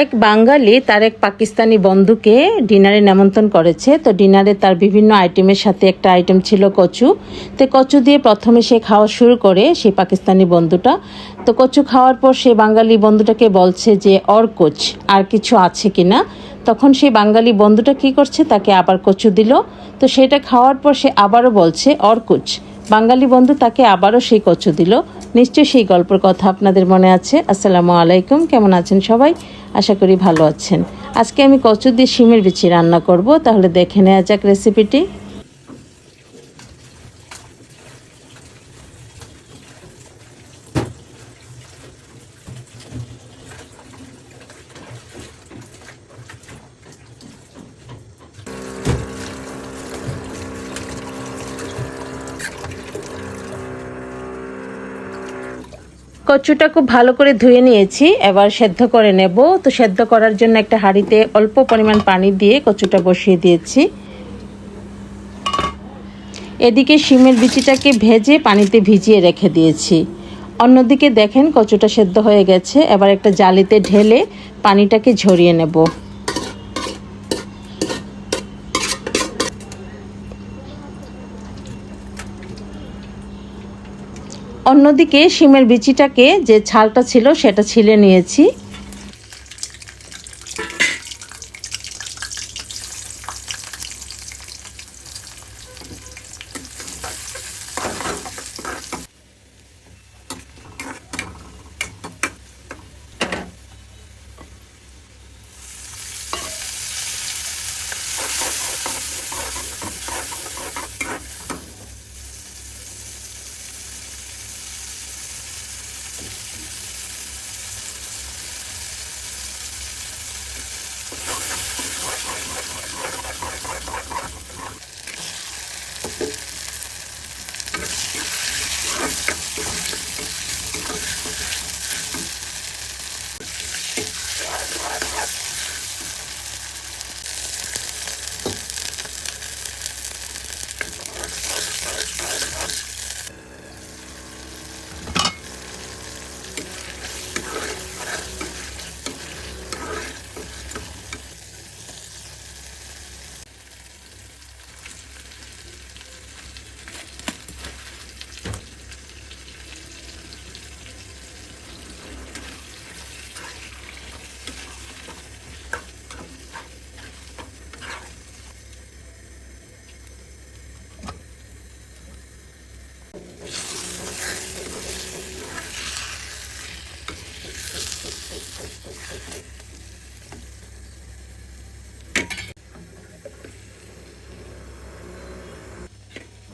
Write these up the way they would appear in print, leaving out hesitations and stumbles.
এক বাঙালি তার এক পাকিস্তানি বন্ধুকে ডিনারে নিমন্ত্রণ করেছে। তো ডিনারে তার বিভিন্ন আইটেমের সাথে একটা আইটেম ছিল কচু। তো কচু দিয়ে প্রথমে সে খাওয়া শুরু করে সেই পাকিস্তানি বন্ধুটা। তো কচু খাওয়ার পর সে বাঙালি বন্ধুটাকে বলছে যে অর কুছ, আর কিছু আছে কিনা। তখন সেই বাঙালি বন্ধুটা কি করছে, তাকে আবার কচু দিল। তো সেটা খাওয়ার পর সে আবারও বলছে অর কুছ। বাঙালি বন্ধু তাকে আবারও সেই কচু দিল। নিশ্চয়ই সেই গল্পের কথা আপনাদের মনে আছে। আসসালামু আলাইকুম, কেমন আছেন সবাই? আশা করি ভালো আছেন। আজকে আমি কচু দিয়ে শিমের বিচি রান্না করব, তাহলে দেখে নেওয়া যাক রেসিপিটি। কচুটা খুব ভালো করে ধুয়ে নিয়েছি, এবার সেদ্ধ করে নেব। তো সেদ্ধ করার জন্য একটা হাঁড়িতে অল্প পরিমাণ পানি দিয়ে কচুটা বসিয়ে দিয়েছি। এদিকে শিমের বিচিটাকে ভেজে পানিতে ভিজিয়ে রেখে দিয়েছি। অন্যদিকে দেখেন কচুটা সেদ্ধ হয়ে গেছে। এবার একটা জালিতে ঢেলে পানিটাকে ঝরিয়ে নেব। অন্যদিকে শিমের বিচিটাকে যে ছালটা ছিল সেটা ছিলে নিয়েছি।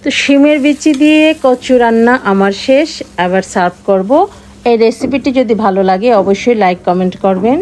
তো শিমের বিচি দিয়ে কচু রান্না আমার শেষ, এবার সার্ভ করব। এই রেসিপিটি যদি ভালো লাগে অবশ্যই লাইক কমেন্ট করবেন।